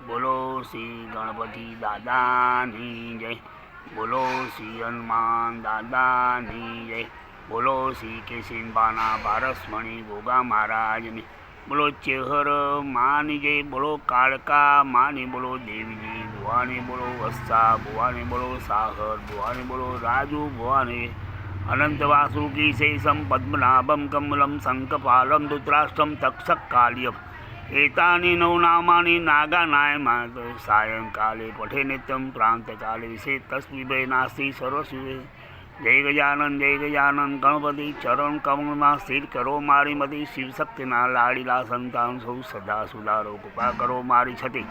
બોલો શ્રી ગણપતિ દાદાની જય। બોલો શ્રી હનુમાન દાદાની જય। બોલો શ્રી કેશિનબાના પારસમણી ગોગા મહારાજની। બોલો ચેહર માની જય। બોલો કાળકા માની। બોલો દેવીજી ભુવાની। બોલો વસ્સા ભુવાની। બોલો સાગર ભુવાની। બોલો રાજુ ભુવાની। अनंत वासुकी शेषम पद्मनाभम कमलम शंखपालम धृतराष्ट्रम तक्षकाल्यम एतानि नवनामानि नागानायमात सायंकाले पठे नित्यं प्रांतकाले विषे तस्मिन् नास्ति सर्वस्वे। जय गजानन गणपति चरण कमलमा स्थिर करो मारी मति शिवशक्तिना लाडीला संतान सौ सदा सुधारो कृपा करो मारी छति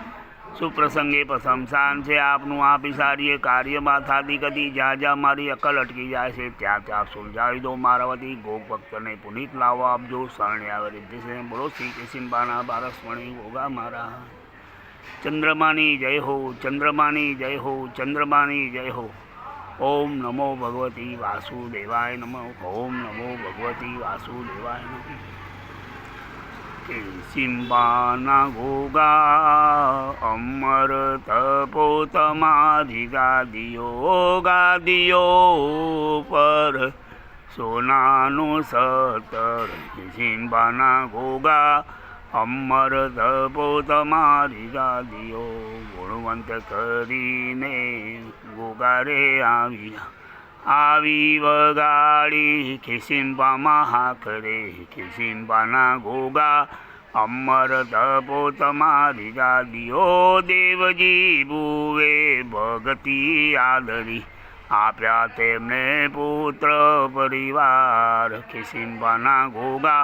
सुप्रसंगे प्रशंसान से आपनु आपी सारीय कार्यમાં થાતી કદી જ્યાં જ્યાં મારી અકલ અટકી જાય છે ત્યાં ત્યાં સુલઝાવી દો મારાવતી ગોપ ભક્તને પુનિત લાવો આપજો શરણે આવે રિદ્ધિ છે। બોલો શ્રી કેશિનબાના પારસમણી ગોગા મારા। ચંદ્રમાની જય હો ચંદ્રમાની જય હો ચંદ્રમાની જય હો। ओम नमो भगवती वासुदेवाय नमः। ओम नमो भगवती वासुदेवाय नमः। केशिंबाना गोगा अमर तपोतमाधि गादियो पर सोनानु सतर। केशिंबाना गोगा अमर तपोतमाधि गादियो गुणवंत करीने गोगारे आवी वगाड़ी केशिंबा हाकरे। केशिंबाना गोगा अमर तपो तमारी गादियो देवजी बुवे भगती आदरी आप्या तेमने पुत्र परिवार। केशिंबाना गोगा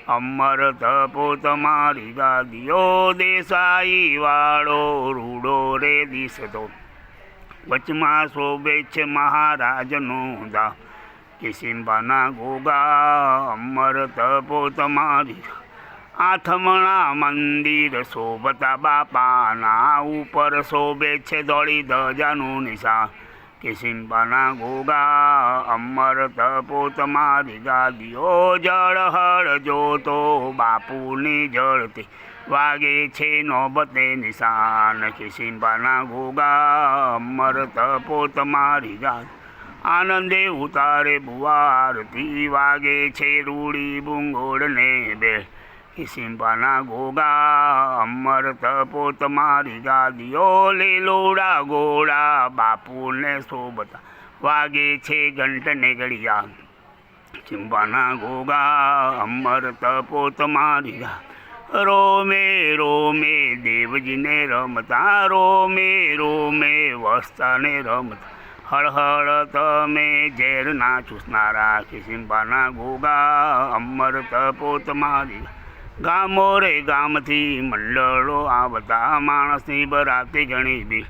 अमर तपो तमारी गादियो देसाई वाड़ो रूडो रे दिसतो वचमा शोभे छे महाराजनो दा। केशिंबाना गोगा अमर तपो तमारी आथमणा मंदिर शोभता बापाना ऊपर शोभे छे दौड़ी धजानु निशान। केशिंबाना गोगा अमर तपो तमारी गादियो जड़हड़ जो तो बापूनी जड़ती वागे छे नौबते निशान। केशिंबाना गोगा अमर तपो तमारी गादी आनंदे उतारे बुआरती वागे छे रूड़ी बुंगोड़ ने बे। केशिंबाना गोगा अमर तपो तमारी गादियो लेलोड़ा गोड़ा बापू ने शोभता वागे छे घंट ने घड़िया। केशिंबाना गोगा अमर तपो तमारी गादी रोमे रोमे देवजी ने रमता रोमे रोमे वस्ता ने रमता हड़ हड़ तमे झेर ना चूसनारा। केशिंबाना गोगा अमर तपो तमारी गामो रे गामथी मंडळो आवता माणसनी बराती घणी बी।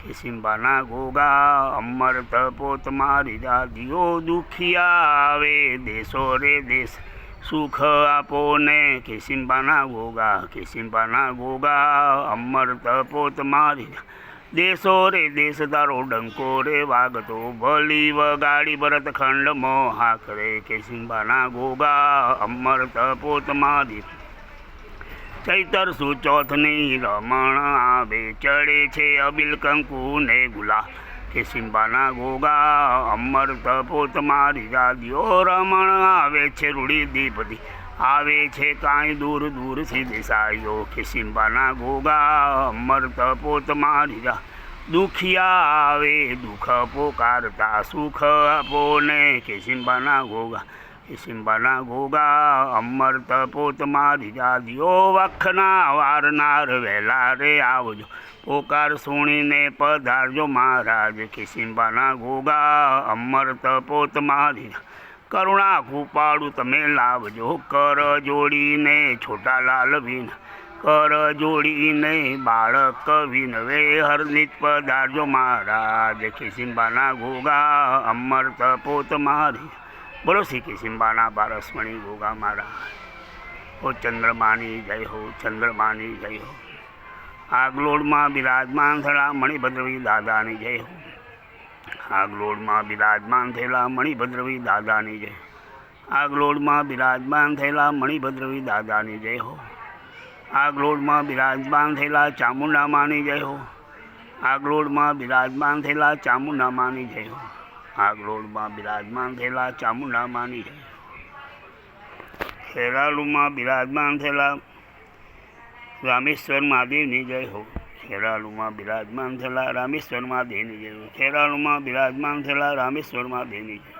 केशिंबाना गोगा अमर तपो तमारी गादियो दुखिया आवे देशो रे देश सुख आपो ने। केशिंबाना गोगा केशिंबाना गोगा अमर तपो तमारी देशो रे देश तारो डंको रे वागतो भली वगाड़ी भरत खंड मोहा करे। केशिंबाना गोगा अमर तपो तमारी चैतर सुचौथनी रमण आवे चढ़े छे अबिल कंकु ने गुला। केशिंबाना गोगा अमर तपो तमारी गादियो रमण आवे छे रूड़ी दीपदी आवे छे काई दूर दूर सी दिशायो। केशिंबाना गोगा अमर तपो तमारी गा दुखिया आवे दुख पोकारता सुख आपो ने। केशिंबाना गोगा केशिंबाना गोगा अमर तपो तमारी गादियो वखना वारनार वेला रे आवजो पोकार सुणीने पधारजो महाराज। केशिंबाना गोगा अमर तपो तमारी करुणा कृपाळु तमे लावजो कर जोड़ीने छोटा लाल विन कर जोड़ीने बाळक विनवे हरनित पधारजो महाराज। केशिंबाना गोगा अमर तपो तमारी बोलो श्री केशिंबाना पारसमणी गोगा महाराज। ओ चंद्रमानी जय हो चंद्रमानी जय हो। आगलोड में विराजमान थेला मणिभद्रवी दादानी जय हो। आगलोड में विराजमान थेला मणिभद्रवी दादानी जय। આગલોડમાં બિરાજમાન થયેલા મણિભદ્રવી દાદાની જય હો। આગલોડમાં બિરાજમાન થયેલા ચામુંડા માની જય હો. આગલોડમાં બિરાજમાન થયેલા ચામુંડા માની જય હો. આગલોડમાં બિરાજમાન થયેલા ચામુંડા માની જય. ખેરાલુમાં બિરાજમાન થયેલા રામેશ્વર મહાદેવની જય હો. ખેરાલુમાં બિરાજમાન થયેલા રામેશ્વર મહાદેવની જય હો. ખેરાલુમાં બિરાજમાન થયેલા રામેશ્વર મહાદેવની જય.